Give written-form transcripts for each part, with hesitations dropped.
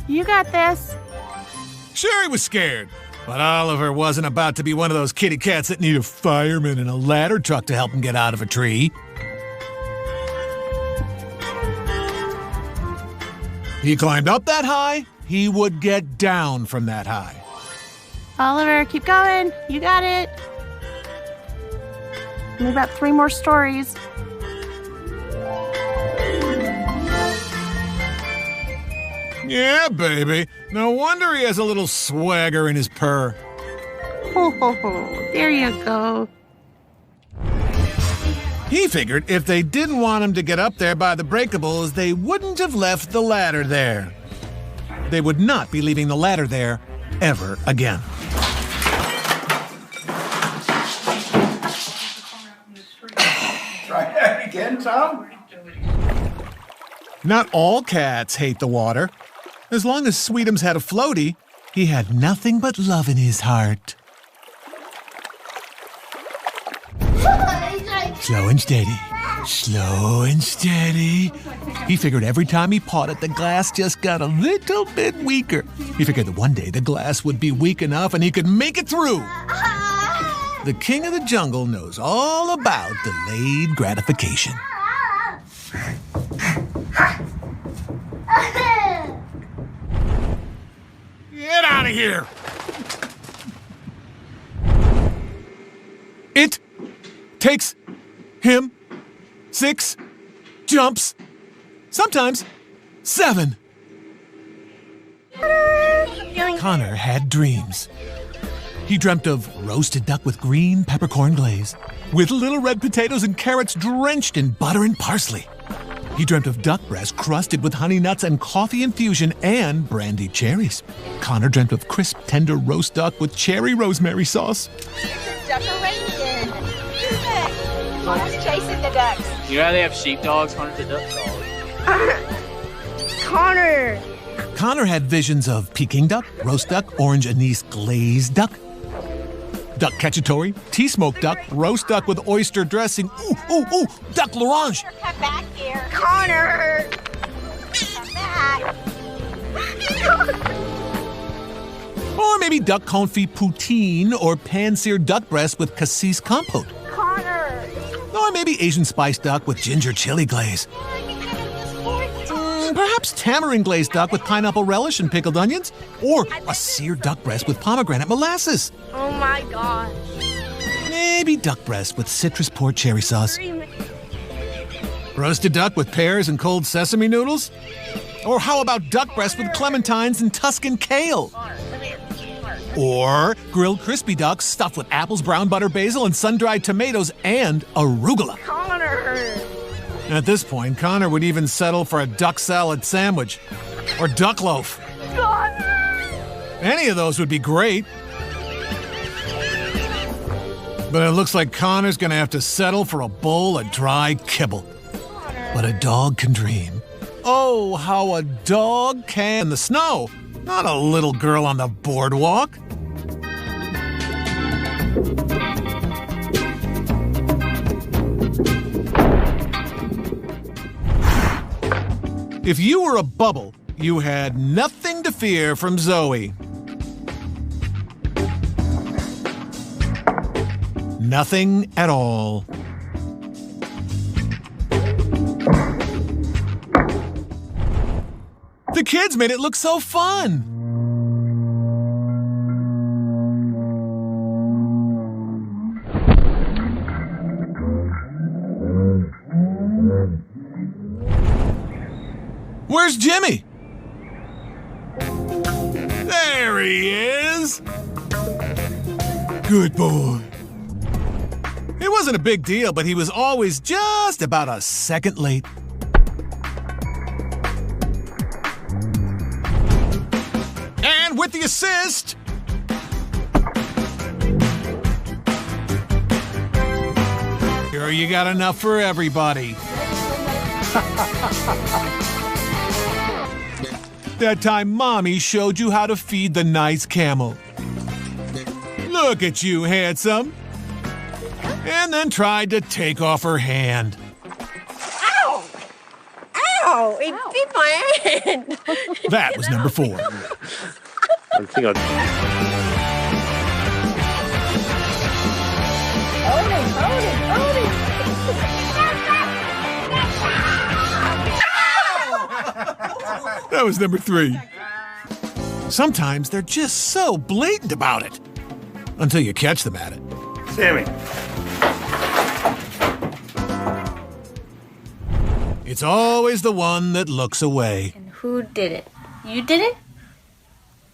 You got this. Sure, he was scared, but Oliver wasn't about to be one of those kitty cats that need a fireman and a ladder truck to help him get out of a tree. He climbed up that high, he would get down from that high. Oliver, keep going. You got it. Only about 3 more stories. Yeah, baby. No wonder he has a little swagger in his purr. Ho, ho, ho. There you go. He figured if they didn't want him to get up there by the breakables, they wouldn't have left the ladder there. They would not be leaving the ladder there ever again. Try that again, Tom? Not all cats hate the water. As long as Sweetums had a floaty, he had nothing but love in his heart. Slow and steady. Slow and steady. He figured every time he pawed it, the glass just got a little bit weaker. He figured that one day the glass would be weak enough and he could make it through. The king of the jungle knows all about delayed gratification. Get out of here! It takes him 6 jumps, sometimes 7. Connor had dreams. He dreamt of roasted duck with green peppercorn glaze, with little red potatoes and carrots drenched in butter and parsley. He dreamt of duck breast crusted with honey nuts and coffee infusion and brandied cherries. Connor dreamt of crisp, tender roast duck with cherry rosemary sauce. Decoration. Connor's chasing the ducks. You know how they have sheepdogs? Connor's a duck dog. Connor. Connor had visions of Peking duck, roast duck, orange anise glazed duck, duck cacciatore, tea-smoked duck, roast duck with oyster dressing, ooh, duck l'orange. Come back here. Connor. Come back. Or maybe duck confit poutine or pan-seared duck breast with cassis compote. Connor. Or maybe Asian spiced duck with ginger chili glaze. Perhaps tamarind glazed duck with pineapple relish and pickled onions. Or a seared duck breast with pomegranate molasses. Oh my gosh. Maybe duck breast with citrus port cherry sauce. Roasted duck with pears and cold sesame noodles? Or how about duck breast with clementines and Tuscan kale? Or grilled crispy duck stuffed with apples, brown butter, basil, and sun-dried tomatoes and arugula. Connor. At this point, Connor would even settle for a duck salad sandwich or duck loaf. Connor. Any of those would be great. But it looks like Connor's gonna have to settle for a bowl of dry kibble. But a dog can dream. Oh, how a dog can in the snow, not a little girl on the boardwalk. If you were a bubble, you had nothing to fear from Zoe. Nothing at all. The kids made it look so fun. Where's Jimmy? There he is. Good boy. It wasn't a big deal, but he was always just about a second late. And with the assist, sure you got enough for everybody. That time Mommy showed you how to feed the nice camel. Look at you, handsome. And then tried to take off her hand. Ow! Ow! It bit my my hand. That was number 4. I think I'll... Hold it. That was number 3. Sometimes they're just so blatant about it. Until you catch them at it. Sammy. It's always the one that looks away. And who did it? You did it?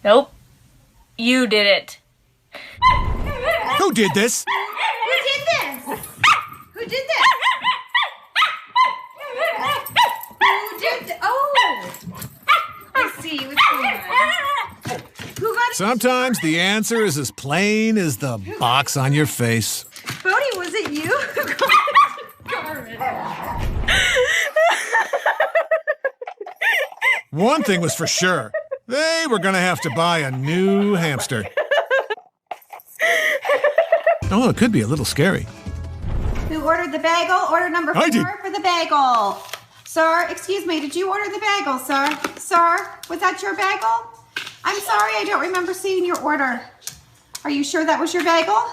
Nope. You did it. Who did this? Who did this? Who did this? Who did? Oh, I see. What's going on? Who got it? Sometimes the answer is as plain as the box on your face. Bodie, was it you? One thing was for sure. They were going to have to buy a new hamster. Oh, it could be a little scary. Who ordered the bagel? Order number 4 I did. for the bagel. Sir, excuse me, did you order the bagel, sir? Sir, was that your bagel? I'm sorry, I don't remember seeing your order. Are you sure that was your bagel?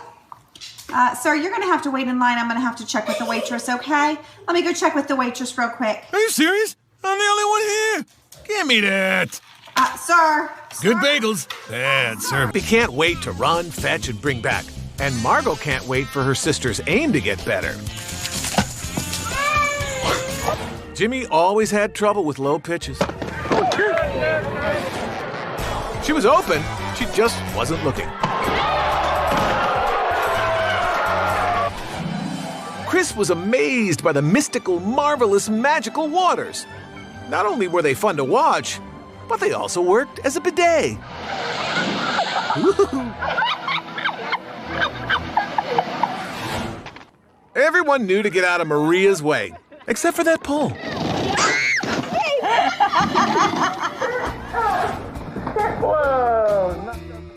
Sir, you're gonna have to wait in line. I'm gonna have to check with the waitress, okay? Let me go check with the waitress real quick. Are you serious? I'm the only one here. Give me that. Sir. Good bagels, bad service. He can't wait to run, fetch, and bring back. And Margot can't wait for her sister's aim to get better. Jimmy always had trouble with low pitches. She was open, she just wasn't looking. Chris was amazed by the mystical, marvelous, magical waters. Not only were they fun to watch, but they also worked as a bidet. Everyone knew to get out of Maria's way, except for that pole.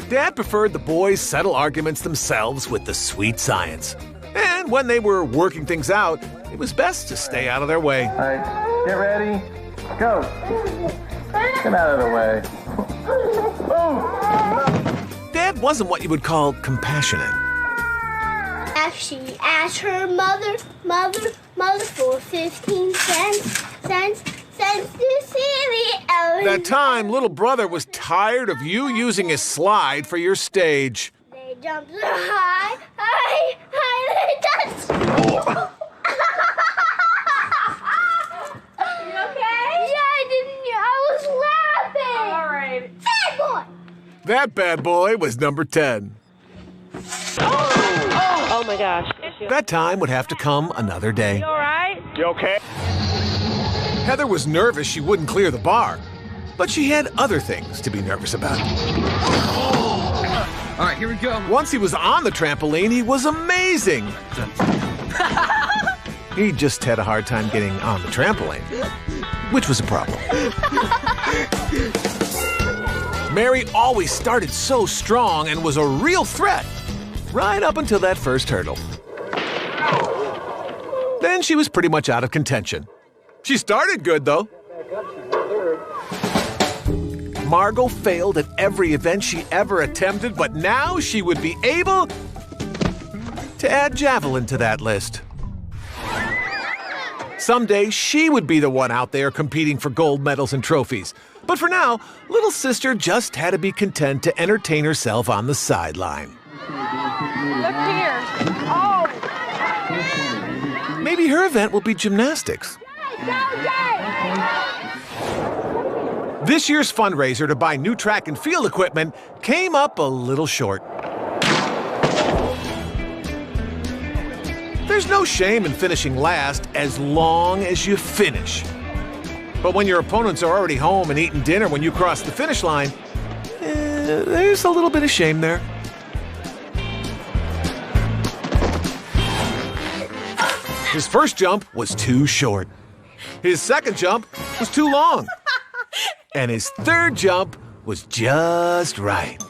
Dad preferred the boys settle arguments themselves with the sweet science. And when they were working things out, it was best to stay out of their way. All right, get ready, go. Get out of the way. Dad wasn't what you would call compassionate. She asked her mother for 15 cents to see the elephant. That time, little brother was tired of you using his slide for your stage. They jumped so high, they touched. You okay? Yeah, I didn't. I was laughing. All right. Bad boy. That bad boy was number 10. Oh my gosh. That time would have to come another day. You all right? You okay? Heather was nervous she wouldn't clear the bar, but she had other things to be nervous about. All right, here we go. Once he was on the trampoline, he was amazing. He just had a hard time getting on the trampoline, which was a problem. Mary always started so strong and was a real threat, right up until that first hurdle. Then she was pretty much out of contention. She started good, though. Margot failed at every event she ever attempted, but now she would be able to add javelin to that list. Someday, she would be the one out there competing for gold medals and trophies. But for now, little sister just had to be content to entertain herself on the sideline. Look here. Oh. Maybe her event will be gymnastics. This year's fundraiser to buy new track and field equipment came up a little short. There's no shame in finishing last as long as you finish. But when your opponents are already home and eating dinner when you cross the finish line, there's a little bit of shame there. His first jump was too short. His second jump was too long. And his third jump was just right.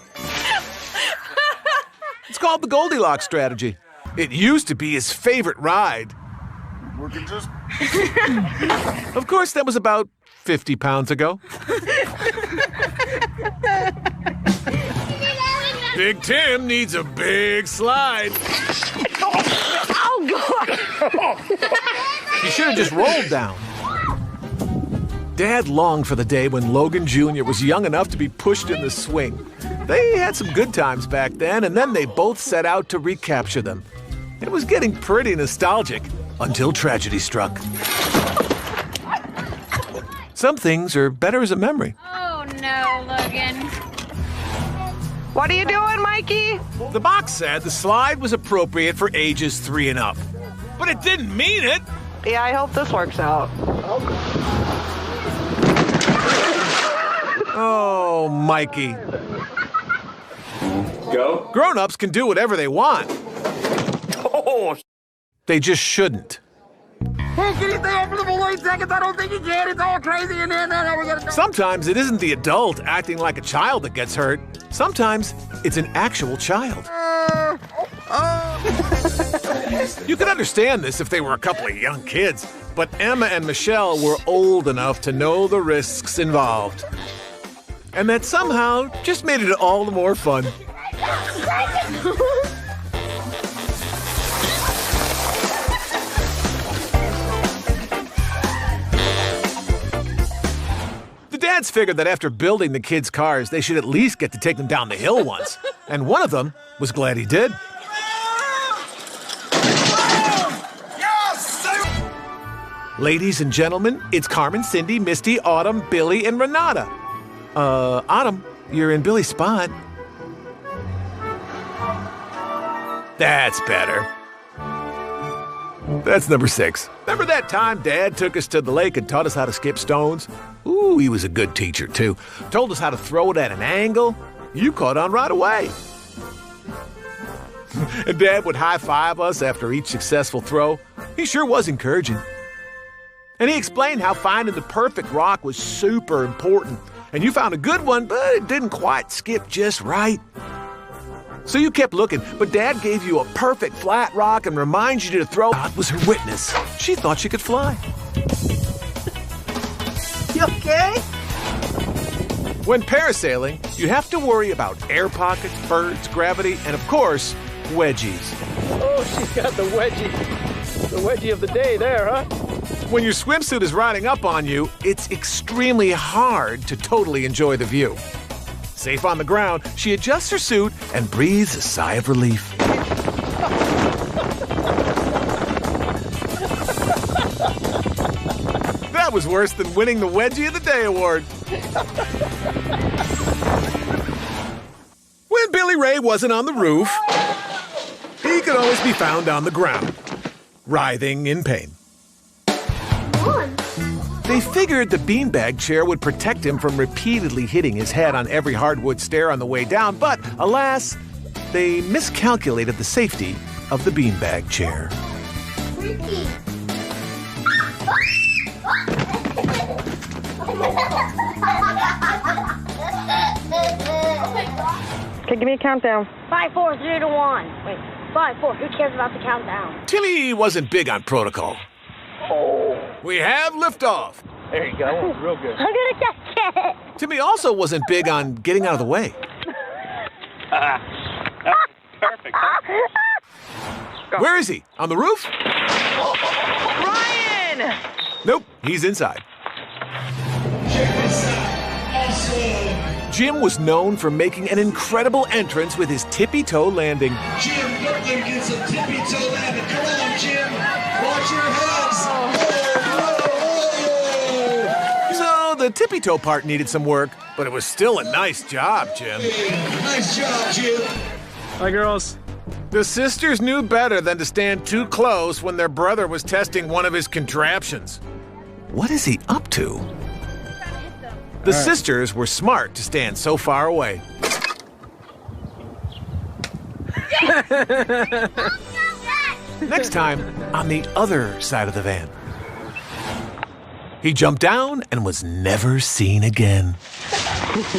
It's called the Goldilocks strategy. It used to be his favorite ride. Of course, that was about 50 pounds ago. Big Tim needs a big slide. Oh, God! He should have just rolled down. Dad longed for the day when Logan Jr. was young enough to be pushed in the swing. They had some good times back then, and then they both set out to recapture them. It was getting pretty nostalgic until tragedy struck. Some things are better as a memory. Oh no, Logan. What are you doing, Mikey? The box said the slide was appropriate for ages 3 and up. But it didn't mean it. Yeah, I hope this works out. Oh, Mikey. Go. Grown-ups can do whatever they want. Oh, They just shouldn't. Hey, can you stay open for 1 second? I don't think you can. It's all crazy in there. Now we gotta go. Sometimes it isn't the adult acting like a child that gets hurt. Sometimes it's an actual child. You could understand this if they were a couple of young kids, but Emma and Michelle were old enough to know the risks involved. And that somehow just made it all the more fun. The dads figured that after building the kids' cars, they should at least get to take them down the hill once. And one of them was glad he did. Ladies and gentlemen, it's Carmen, Cindy, Misty, Autumn, Billy, and Renata. Autumn, you're in Billy's spot. That's better. That's number 6. Remember that time Dad took us to the lake and taught us how to skip stones? Ooh, he was a good teacher, too. Told us how to throw it at an angle. You caught on right away. And Dad would high-five us after each successful throw. He sure was encouraging. And he explained how finding the perfect rock was super important. And you found a good one, but it didn't quite skip just right. So you kept looking, but Dad gave you a perfect flat rock and reminded you to throw. God was her witness. She thought she could fly. You okay? When parasailing, you have to worry about air pockets, birds, gravity, and of course, wedgies. Oh, she's got the wedgie. The wedgie of the day there, huh? When your swimsuit is riding up on you, it's extremely hard to totally enjoy the view. Safe on the ground, she adjusts her suit and breathes a sigh of relief. That was worse than winning the Wedgie of the Day award. When Billy Ray wasn't on the roof, he could always be found on the ground, writhing in pain. They figured the beanbag chair would protect him from repeatedly hitting his head on every hardwood stair on the way down, but alas, they miscalculated the safety of the beanbag chair. Okay, give me a countdown. 5, 4, 3, 2, 1. Wait, 5, 4. Who cares about the countdown? Timmy wasn't big on protocol. We have liftoff. There you go. Real good. I'm gonna catch it. Timmy also wasn't big on getting out of the way. Perfect. Where is he? On the roof? Ryan! Nope, he's inside. Jim was known for making an incredible entrance with his tippy-toe landing. Jim, nothing gets a tippy-toe landing. Come on, Jim. Watch your heads. So the tippy-toe part needed some work, but it was still a nice job, Jim. Nice job, Jim. Hi, girls. The sisters knew better than to stand too close when their brother was testing one of his contraptions. What is he up to? The sisters were smart to stand so far away. Next time, on the other side of the van. He jumped down and was never seen again. Look,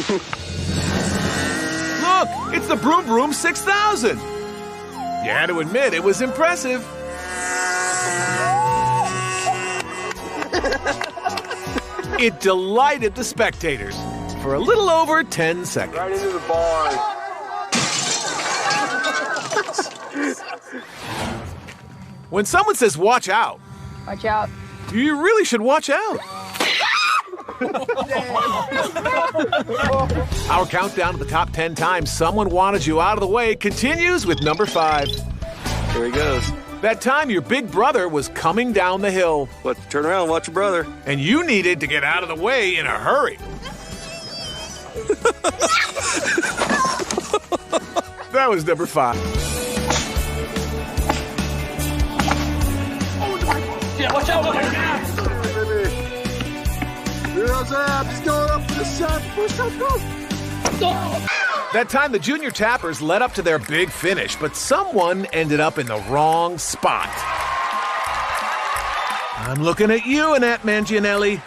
it's the Broom Broom 6000. You had to admit it was impressive. It delighted the spectators for a little over 10 seconds. Right into the bar. When someone says watch out, Watch out. you really should watch out. Our countdown to the top 10 times someone wanted you out of the way continues with number 5. Here he goes. That time your big brother was coming down the hill. But turn around and watch your brother. And you needed to get out of the way in a hurry. That was number 5. Yeah, watch out! Here's up. He's going up for the shot. Push up, go. That time the junior tappers led up to their big finish, but someone ended up in the wrong spot. I'm looking at you, Annette Mangianelli.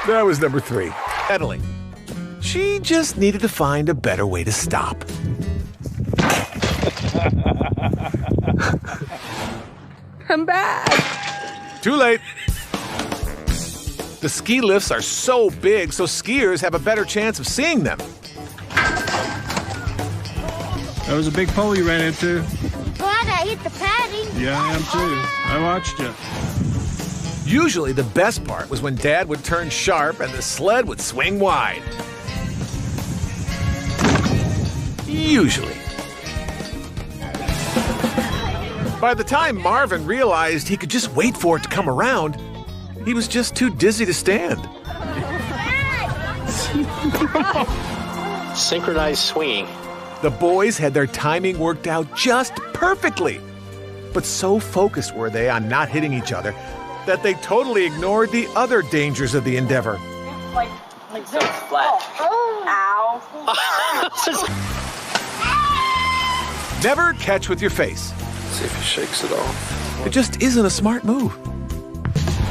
That was number 3. Pedaling. She just needed to find a better way to stop. I'm back. Too late. The ski lifts are so big, so skiers have a better chance of seeing them. That was a big pole you ran into. Glad I hit the padding. Yeah, I am too. I watched you. Usually the best part was when Dad would turn sharp and the sled would swing wide. Usually. By the time Marvin realized he could just wait for it to come around, he was just too dizzy to stand. Synchronized swinging. The boys had their timing worked out just perfectly. But so focused were they on not hitting each other that they totally ignored the other dangers of the endeavor. Like so flat. Ow. Never catch with your face. See if he shakes it off. It just isn't a smart move.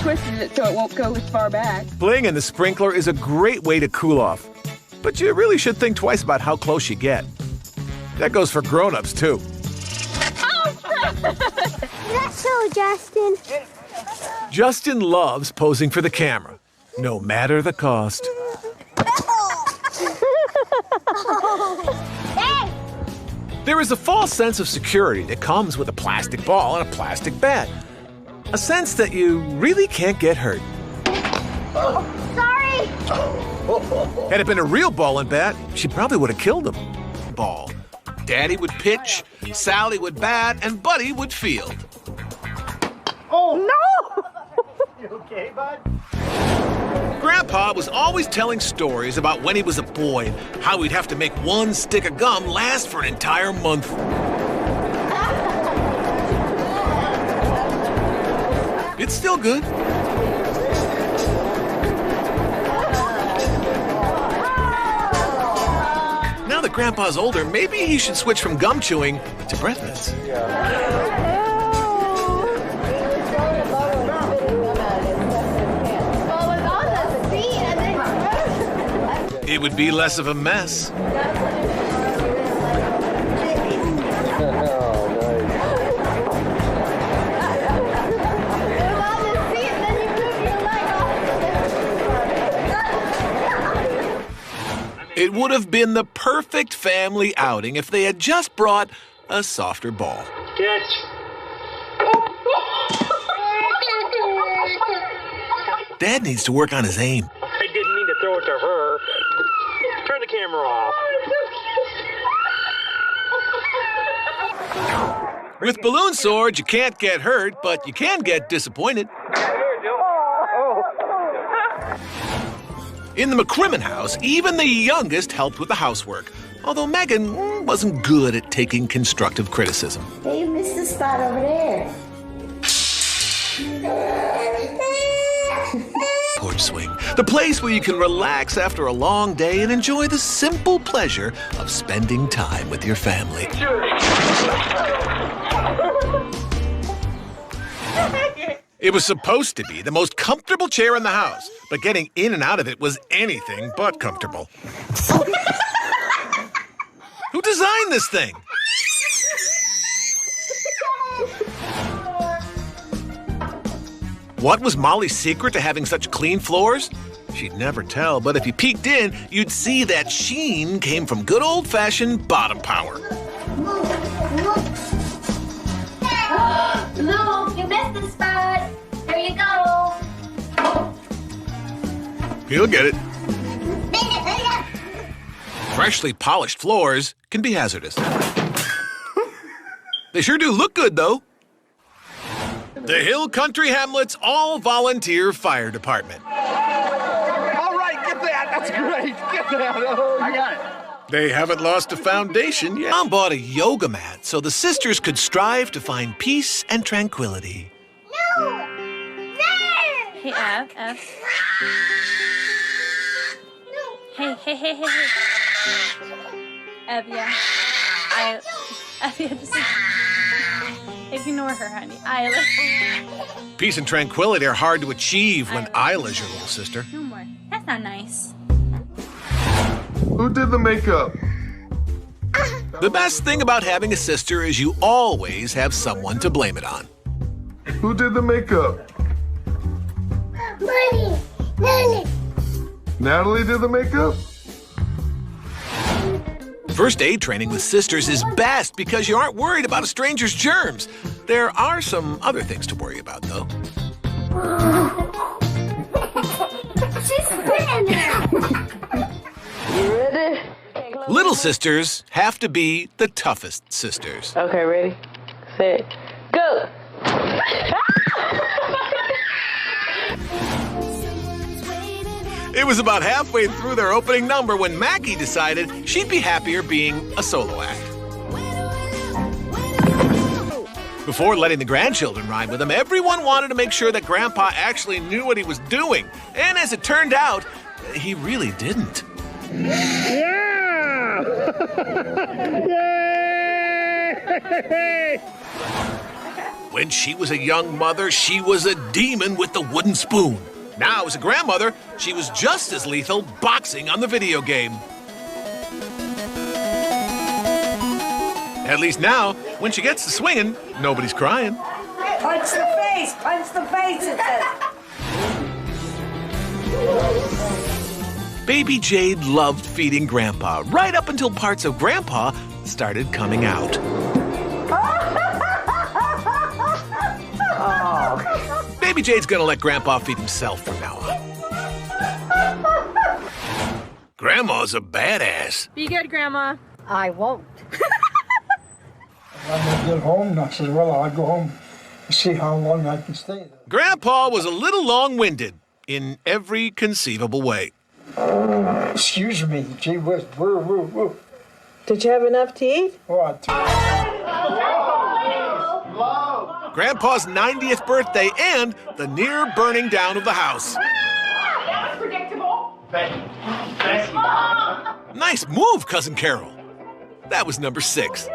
Twisted it so it won't go as far back. Playing in the sprinkler is a great way to cool off. But you really should think twice about how close you get. That goes for grown-ups, too. That's so, Justin. Justin loves posing for the camera, no matter the cost. There is a false sense of security that comes with a plastic ball and a plastic bat. A sense that you really can't get hurt. Sorry. Had it been a real ball and bat, she probably would have killed him. Ball. Daddy would pitch, Sally would bat, and Buddy would field. Oh, No! you okay, bud? Grandpa was always telling stories about when he was a boy and how he'd have to make one stick of gum last for an entire month. It's still good. Now that Grandpa's older, maybe he should switch from gum chewing to breath mints. It would be less of a mess. It would have been the perfect family outing if they had just brought a softer ball. Catch. Dad needs to work on his aim. I didn't mean to throw it to her. Turn the camera off. With balloon swords, you can't get hurt, but you can get disappointed. In the McCrimmon house, even the youngest helped with the housework, although Megan wasn't good at taking constructive criticism. Hey, you missed the spot over there. Porch swing, the place where you can relax after a long day and enjoy the simple pleasure of spending time with your family. It was supposed to be the most comfortable chair in the house, but getting in and out of it was anything but comfortable. Who designed this thing? What was Molly's secret to having such clean floors? She'd never tell, but if you peeked in, you'd see that sheen came from good old-fashioned bottom power. No, you missed the spot. There you go. You'll get it. Freshly polished floors can be hazardous. They sure do look good, though. The Hill Country Hamlet's all-volunteer fire department. All right, get that. That's great. Get that. Oh, I got it. They haven't lost a foundation yet. Mom bought a yoga mat so the sisters could strive to find peace and tranquility. No! There! Hey, F. Hey. Ev, yeah. Ev, yeah, just ignore her, honey. Isla. Peace and tranquility are hard to achieve when Isla's your little sister. No more. That's not nice. Who did the makeup? The best thing about having a sister is you always have someone to blame it on. Who did the makeup? Money! Natalie did the makeup? First aid training with sisters is best because you aren't worried about a stranger's germs. There are some other things to worry about, though. She's sitting there! You ready? Little sisters have to be the toughest sisters. Okay, ready, set, go! It was about halfway through their opening number when Maggie decided she'd be happier being a solo act. Before letting the grandchildren ride with him, everyone wanted to make sure that Grandpa actually knew what he was doing. And as it turned out, he really didn't. Yeah! Yay! When she was a young mother, she was a demon with the wooden spoon. Now, as a grandmother, she was just as lethal boxing on the video game. At least now, when she gets to swinging, nobody's crying. Punch the face! Punch the face! It says. Baby Jade loved feeding Grandpa, right up until parts of Grandpa started coming out. Baby Jade's gonna let Grandpa feed himself from now on. Grandma's a badass. Be good, Grandma. I won't. When I get home, I said, well, I'll go home and see how long I can stay there. Grandpa was a little long-winded in every conceivable way. Excuse me, gee whiz, woo. Did you have enough to eat? Oh, Grandpa's 90th birthday and the near burning down of the house. That's predictable. Nice move, Cousin Carol. That was number 6.